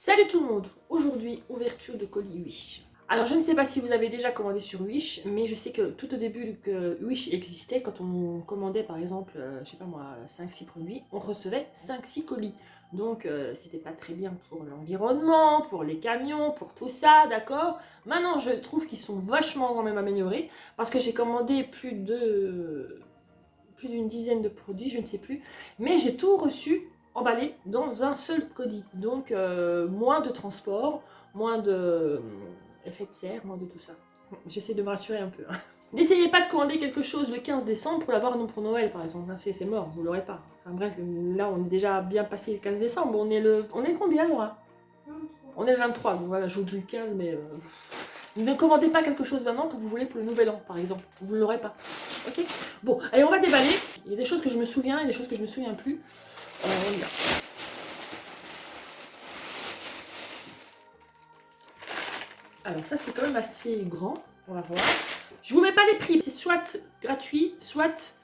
Salut tout le monde. Aujourd'hui, ouverture de colis Wish. Alors je ne sais pas si vous avez déjà commandé sur Wish, mais je sais que tout au début que Wish existait, quand on commandait par exemple, je sais pas moi, 5-6 produits, on recevait 5-6 colis. Donc c'était pas très bien pour l'environnement, pour les camions, pour tout ça, d'accord. Maintenant je trouve qu'ils sont vachement quand même améliorés, parce que j'ai commandé plus d'une dizaine de produits, je ne sais plus, mais j'ai tout reçu emballé dans un seul colis. Donc moins de transport, moins de effet de serre, moins de tout ça. J'essaie de me rassurer un peu. Hein. N'essayez pas de commander quelque chose le 15 décembre pour l'avoir non pour Noël par exemple. C'est mort, vous l'aurez pas. Enfin bref, là on est déjà bien passé le 15 décembre. On est le combien Laura? On est le 23, donc voilà, j'oublie le 15, mais ne commandez pas quelque chose maintenant que vous voulez pour le nouvel an, par exemple. Vous ne l'aurez pas. Ok. Bon, allez, on va déballer. Il y a des choses que je me souviens et des choses que je me souviens plus. On y va. Alors ça, c'est quand même assez grand. On va voir. Je vous mets pas les prix. C'est soit gratuit, soit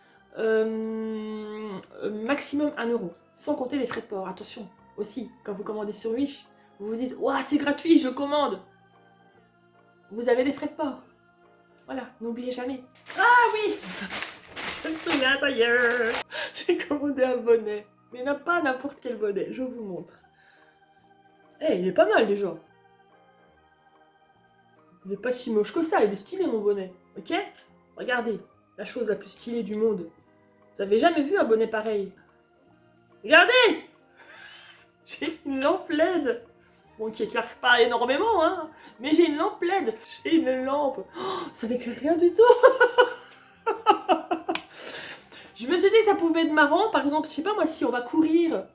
maximum 1 €. Sans compter les frais de port. Attention, aussi, quand vous commandez sur Wish, vous vous dites « Ouah, c'est gratuit, je commande !» Vous avez les frais de port. Voilà, n'oubliez jamais. Ah oui, je me souviens d'ailleurs. J'ai commandé un bonnet. Mais pas n'importe quel bonnet, je vous montre. Eh, il est pas mal déjà. Il est pas si moche que ça, il est stylé mon bonnet. Ok? Regardez, la chose la plus stylée du monde. Vous avez jamais vu un bonnet pareil? Regardez! J'ai une lampe LED. Bon, qui éclaire pas énormément, hein. Mais j'ai une lampe LED. J'ai une lampe. Oh, ça n'éclaire rien du tout. Je me suis dit que ça pouvait être marrant, par exemple, je sais pas moi, si on va courir.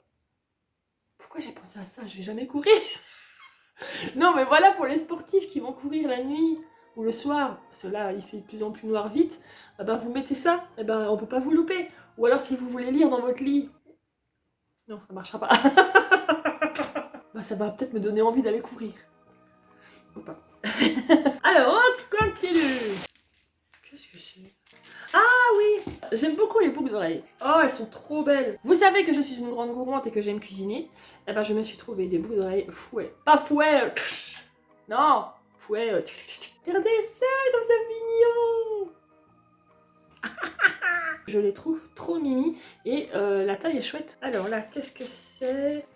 Pourquoi j'ai pensé à ça? Je vais jamais courir. Non, mais voilà, pour les sportifs qui vont courir la nuit ou le soir, parce que là, il fait de plus en plus noir vite, eh ben, vous mettez ça, eh ben, on peut pas vous louper. Ou alors, si vous voulez lire dans votre lit, non, ça marchera pas. Bah, ça va peut-être me donner envie d'aller courir. Ou pas. Alors, on continue. Qu'est-ce que c'est? Ah oui, j'aime beaucoup les boucles d'oreilles. Oh, elles sont trop belles. Vous savez que je suis une grande gourmande et que j'aime cuisiner. Eh ben, je me suis trouvé des boucles d'oreilles fouet. Pas fouet. Non, fouet. Regardez ça, comme c'est mignon. Je les trouve trop mimi et la taille est chouette. Alors là, qu'est-ce que c'est?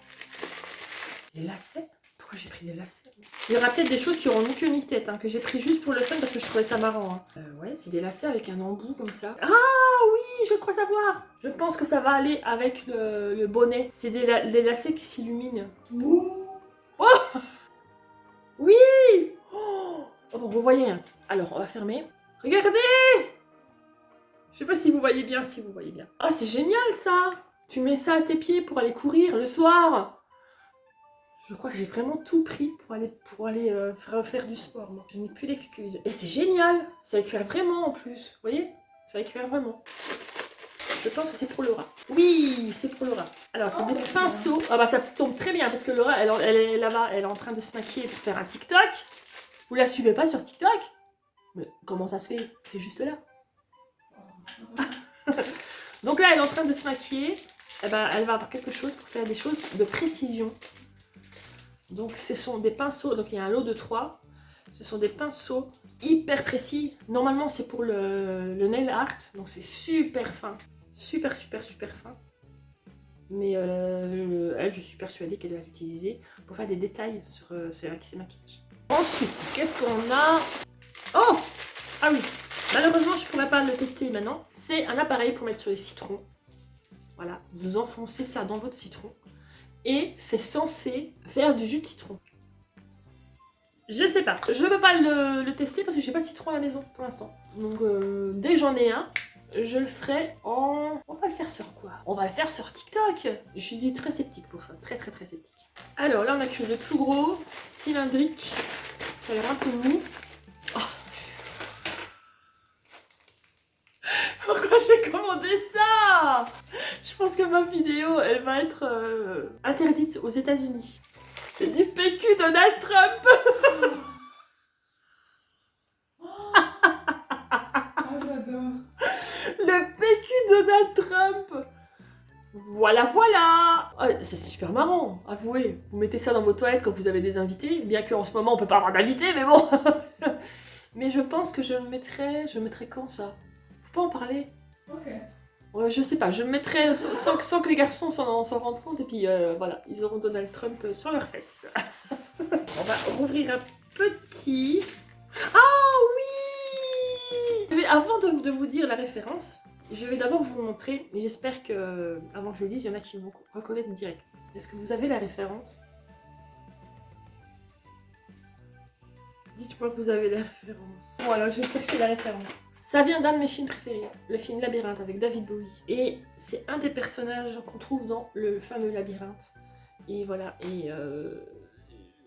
Des lacets? Pourquoi j'ai pris des lacets? Il y aura peut-être des choses qui auront ni queue ni tête, hein, que j'ai pris juste pour le fun parce que je trouvais ça marrant. Hein. Ouais, c'est des lacets avec un embout comme ça. Ah oui, je crois savoir. Je pense que ça va aller avec le bonnet. C'est des lacets qui s'illuminent. Oh oui. Oh, bon, vous voyez. Hein. Alors, on va fermer. Regardez. Je sais pas si vous voyez bien, Ah, c'est génial ça. Tu mets ça à tes pieds pour aller courir le soir. Je crois que j'ai vraiment tout pris pour aller faire du sport. Moi. Je n'ai plus d'excuses. Et c'est génial. Ça éclaire vraiment en plus. Vous voyez? Ça éclaire vraiment. Je pense que c'est pour Laura. Oui, c'est pour Laura. Alors, c'est des pinceaux. Ah bah ça tombe très bien parce que Laura, elle est là-bas. Elle est en train de se maquiller pour faire un TikTok. Vous la suivez pas sur TikTok? Mais comment ça se fait? C'est juste là. Donc là, elle est en train de se maquiller. Eh ben, elle va avoir quelque chose pour faire des choses de précision. Donc ce sont des pinceaux, donc il y a un lot de 3. Ce sont des pinceaux hyper précis. Normalement c'est pour le nail art, donc c'est super fin. Super fin. Mais elle, je suis persuadée qu'elle va l'utiliser pour faire des détails sur ses maquillages. Ensuite, qu'est-ce qu'on a? Oh! Ah oui! Malheureusement, je ne pourrais pas le tester maintenant. C'est un appareil pour mettre sur les citrons. Voilà, vous enfoncez ça dans votre citron. Et c'est censé faire du jus de citron. Je sais pas. Je ne peux pas le tester parce que j'ai pas de citron à la maison pour l'instant. Donc dès que j'en ai un, je le ferai en... On va le faire sur quoi? On va le faire sur TikTok. Je suis très sceptique pour ça. Très sceptique. Alors là, on a quelque chose de tout gros, cylindrique. Ça a l'air un peu mou. Oh. Pourquoi j'ai commandé ça? Je pense que ma vidéo, elle va être interdite aux États-Unis. C'est du PQ Donald Trump. Oh, j'adore. Le PQ Donald Trump. Voilà, voilà. Ah, c'est super marrant, avouez. Vous mettez ça dans vos toilettes quand vous avez des invités, bien qu'en ce moment on peut pas avoir d'invités, mais bon. Mais je pense que je le mettrai quand ça? Faut pas en parler. Ok. Ouais, je sais pas, je le mettrai sans que les garçons s'en rendent compte, et puis voilà, ils auront Donald Trump sur leurs fesses. On va rouvrir un petit... Ah oui! Mais avant de vous dire la référence, je vais d'abord vous montrer, mais j'espère que, avant que je le dise, il y en a qui vont reconnaître direct. Est-ce que vous avez la référence? Dites-moi que vous avez la référence. Voilà, je vais chercher la référence. Ça vient d'un de mes films préférés, le film Labyrinthe avec David Bowie. Et c'est un des personnages qu'on trouve dans le fameux Labyrinthe. Et voilà, et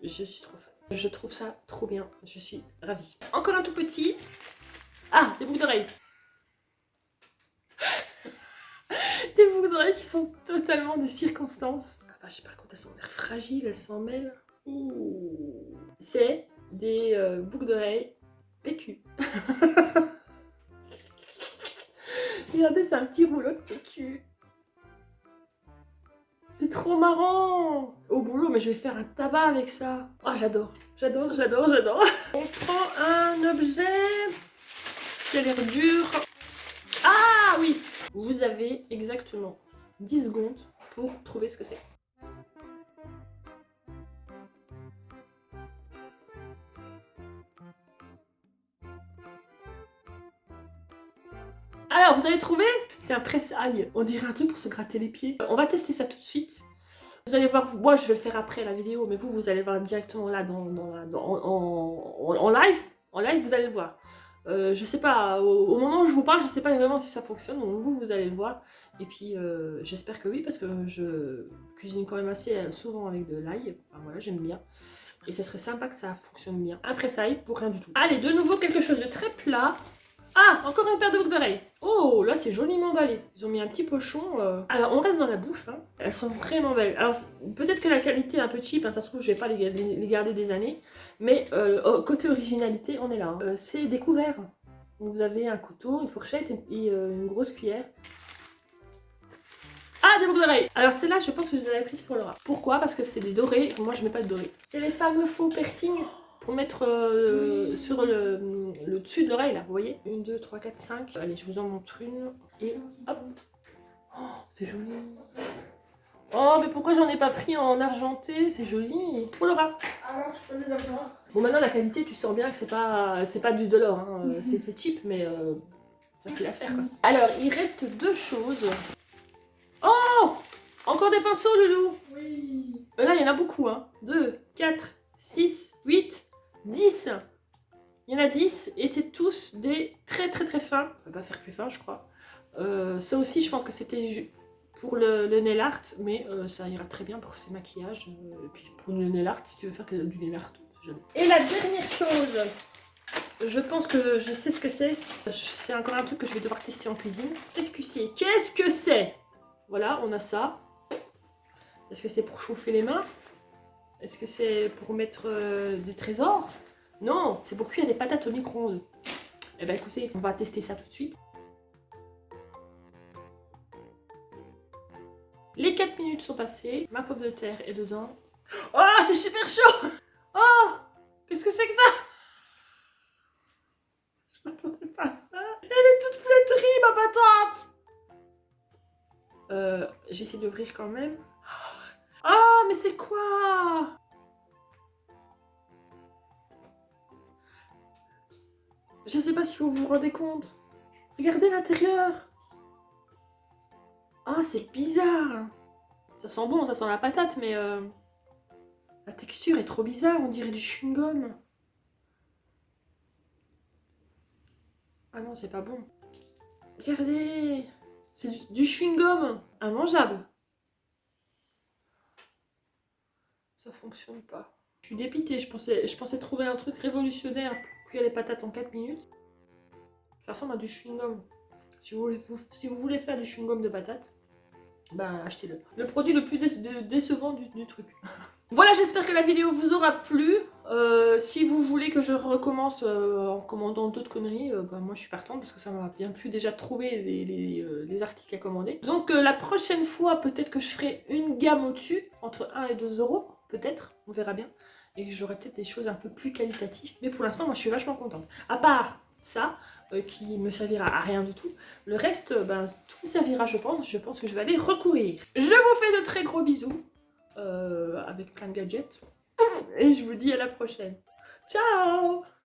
je suis trop fan. Je trouve ça trop bien, je suis ravie. Encore un tout petit. Ah, des boucles d'oreilles. Des boucles d'oreilles qui sont totalement des circonstances. Ah bah, je sais pas, quand elles ont l'air fragiles, elles s'en mêlent. Ouh. C'est des boucles d'oreilles PQ. Regardez, c'est un petit rouleau de PQ. C'est trop marrant. Au boulot, mais je vais faire un tabac avec ça. Ah, j'adore, j'adore, j'adore, j'adore. On prend un objet qui a l'air dur. Ah oui. Vous avez exactement 10 secondes pour trouver ce que c'est. Alors, vous avez trouvé? C'est un presse-ail. On dirait un truc pour se gratter les pieds. On va tester ça tout de suite. Vous allez voir, moi je vais le faire après la vidéo, mais vous allez voir directement là en live. En live, vous allez le voir. Je sais pas, au moment où je vous parle, je sais pas vraiment si ça fonctionne, donc vous allez le voir. Et puis j'espère que oui, parce que je cuisine quand même assez souvent avec de l'ail. Enfin voilà, j'aime bien. Et ce serait sympa que ça fonctionne bien. Un presse-ail pour rien du tout. Allez, de nouveau quelque chose de très plat. Ah, encore une paire de boucles d'oreilles. Oh, là c'est joliment emballé. Ils ont mis un petit pochon. Alors on reste dans la bouffe. Hein. Elles sont vraiment belles. Alors peut-être que la qualité est un peu cheap. Hein, ça se trouve je vais pas les garder des années. Mais côté originalité, on est là. Hein. C'est des couverts. Donc, vous avez un couteau, une fourchette et une grosse cuillère. Ah, des boucles d'oreilles. Alors celles-là, je pense que je les avais prises pour Laura. Pourquoi? Parce que c'est des dorés. Moi, je mets pas de dorés. C'est les fameux faux piercings. Pour mettre sur le dessus de l'oreille là, vous voyez? 1, 2, 3, 4, 5. Allez, je vous en montre une. Et hop. Oh, c'est joli. Oh, mais pourquoi j'en ai pas pris en argenté? C'est joli. Pour Laura. Alors, je peux les avoir. Bon, maintenant la qualité, tu sens bien que c'est pas du de l'or. Hein. C'est cheap, mais ça fait l'affaire quoi. Alors, il reste deux choses. Oh! Encore des pinceaux, Loulou. Oui. Là, il y en a beaucoup. Hein. 2, 4, 6, 8. 10. Il y en a 10 et c'est tous des très fins. On va pas faire plus fin, je crois. Ça aussi, je pense que c'était pour le nail art, mais ça ira très bien pour ces maquillages. Et puis pour le nail art, si tu veux faire du nail art, jamais. Et la dernière chose, je pense que je sais ce que c'est. C'est encore un truc que je vais devoir tester en cuisine. Qu'est-ce que c'est? Qu'est-ce que c'est? Voilà, on a ça. Est-ce que c'est pour chauffer les mains? Est-ce que c'est pour mettre des trésors? Non, c'est pour cuire des patates au micro-ondes. Eh ben écoutez, on va tester ça tout de suite. Les 4 minutes sont passées, ma pomme de terre est dedans. Oh, c'est super chaud! Oh, qu'est-ce que c'est que ça? Je m'attendais pas à ça. Elle est toute flétrie, ma patate! J'ai essayé d'ouvrir quand même. Ah, mais c'est quoi? Je sais pas si vous vous rendez compte. Regardez l'intérieur. Ah, c'est bizarre. Ça sent bon, ça sent la patate, mais la texture est trop bizarre. On dirait du chewing-gum. Ah non, c'est pas bon. Regardez. C'est du chewing-gum. Immangeable. Ça fonctionne pas. Je suis dépitée. Je pensais trouver un truc révolutionnaire pour cuire les patates en 4 minutes. Ça ressemble à du chewing-gum. Si vous voulez faire du chewing-gum de patates, ben achetez-le. Le produit le plus décevant du truc. Voilà, j'espère que la vidéo vous aura plu. Si vous voulez que je recommence en commandant d'autres conneries, bah, moi je suis partante parce que ça m'a bien plu déjà de trouver les articles à commander. Donc la prochaine fois, peut-être que je ferai une gamme au-dessus, entre 1 et 2 euros, peut-être, on verra bien. Et j'aurai peut-être des choses un peu plus qualitatives. Mais pour l'instant, moi je suis vachement contente. À part ça, qui me servira à rien du tout. Le reste, ben, tout me servira, je pense. Je pense que je vais aller recourir. Je vous fais de très gros bisous, avec plein de gadgets. Et je vous dis à la prochaine. Ciao!